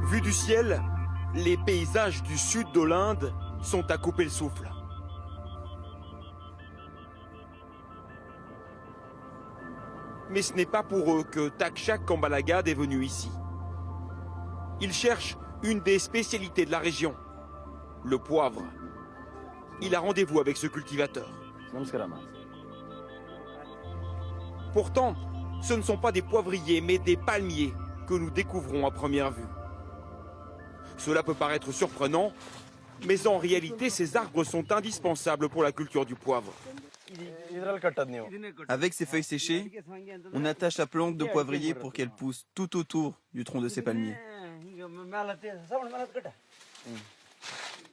Vu du ciel, les paysages du sud de l'Inde sont à couper le souffle. Mais ce n'est pas pour eux que Takshak Kambalagad est venu ici. Il cherche une des spécialités de la région, le poivre. Il a rendez-vous avec ce cultivateur. Pourtant, ce ne sont pas des poivriers, mais des palmiers que nous découvrons à première vue. Cela peut paraître surprenant, mais en réalité, ces arbres sont indispensables pour la culture du poivre. Avec ces feuilles séchées, on attache la plante de poivrier pour qu'elle pousse tout autour du tronc de ces palmiers.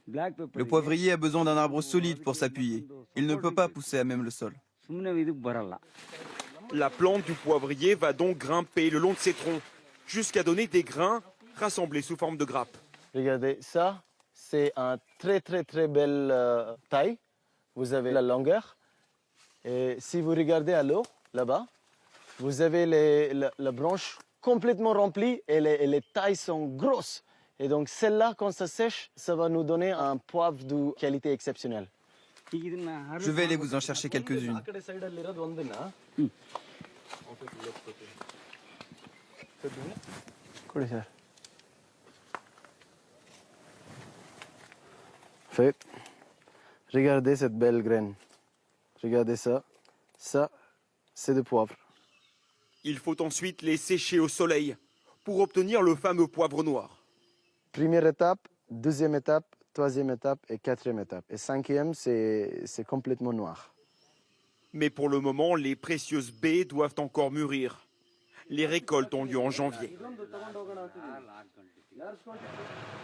Le poivrier a besoin d'un arbre solide pour s'appuyer. Il ne peut pas pousser à même le sol. La plante du poivrier va donc grimper le long de ses troncs, jusqu'à donner des grains rassemblés sous forme de grappes. Regardez, ça, c'est un très belle taille. Vous avez la longueur. Et si vous regardez à l'eau, là-bas, vous avez la branche complètement remplie et les tailles sont grosses. Et donc celle-là, quand ça sèche, ça va nous donner un poivre de qualité exceptionnelle. Je vais aller vous en chercher quelques-unes. Regardez cette belle graine. Regardez ça. Ça, c'est du poivre. Il faut ensuite les sécher au soleil pour obtenir le fameux poivre noir. Première étape, deuxième étape, troisième étape et quatrième étape. Et cinquième, c'est complètement noir. Mais pour le moment, les précieuses baies doivent encore mûrir. Les récoltes ont lieu en janvier.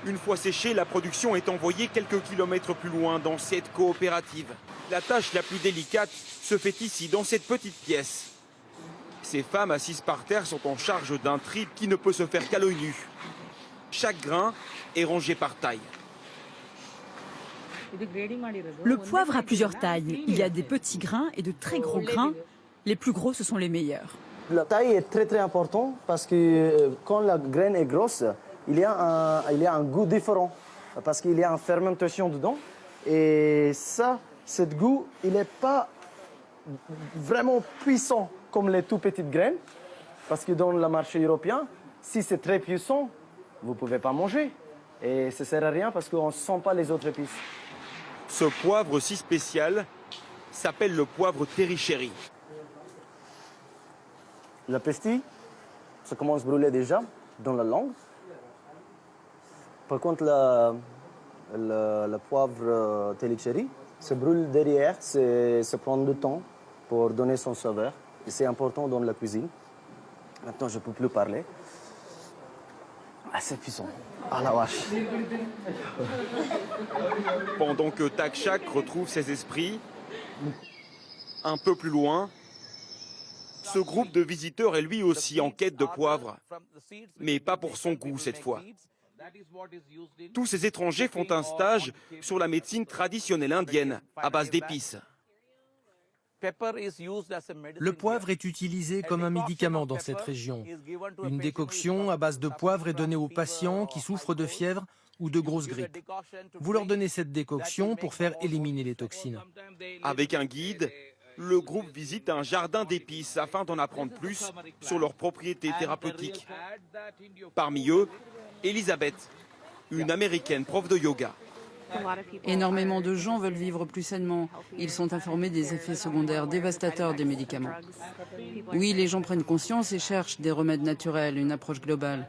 Une fois séchée, la production est envoyée quelques kilomètres plus loin dans cette coopérative. La tâche la plus délicate se fait ici, dans cette petite pièce. Ces femmes assises par terre sont en charge d'un tri qui ne peut se faire qu'à l'œil nu. Chaque grain est rangé par taille. Le poivre a plusieurs tailles. Il y a des petits grains et de très gros grains. Les plus gros, ce sont les meilleurs. La taille est très importante parce que quand la graine est grosse, il y a un goût différent parce qu'il y a une fermentation dedans. Et ça, ce goût, il n'est pas vraiment puissant comme les tout petites graines. Parce que dans le marché européen, si c'est très puissant, vous ne pouvez pas manger. Et ça ne sert à rien parce qu'on ne sent pas les autres épices. Ce poivre si spécial s'appelle le poivre Terry-Chéri. La pastille, ça commence à brûler déjà dans la langue. Par contre, le poivre Terry-Chéri, ça brûle derrière, ça prend du temps pour donner son saveur. Et c'est important dans la cuisine. Maintenant, je ne peux plus parler. Ah, c'est puissant. Ah la vache. Pendant que Takshak retrouve ses esprits, un peu plus loin, ce groupe de visiteurs est lui aussi en quête de poivre, mais pas pour son goût cette fois. Tous ces étrangers font un stage sur la médecine traditionnelle indienne à base d'épices. Le poivre est utilisé comme un médicament dans cette région. Une décoction à base de poivre est donnée aux patients qui souffrent de fièvre ou de grosses grippes. Vous leur donnez cette décoction pour faire éliminer les toxines. Avec un guide, le groupe visite un jardin d'épices afin d'en apprendre plus sur leurs propriétés thérapeutiques. Parmi eux, Elisabeth, une Américaine prof de yoga. Énormément de gens veulent vivre plus sainement. Ils sont informés des effets secondaires dévastateurs des médicaments. Oui, les gens prennent conscience et cherchent des remèdes naturels, une approche globale.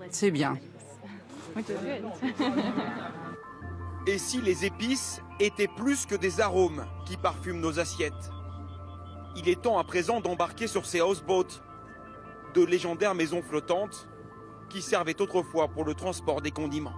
C'est bien. Et si les épices étaient plus que des arômes qui parfument nos assiettes? Il est temps à présent d'embarquer sur ces houseboats, de légendaires maisons flottantes qui servaient autrefois pour le transport des condiments.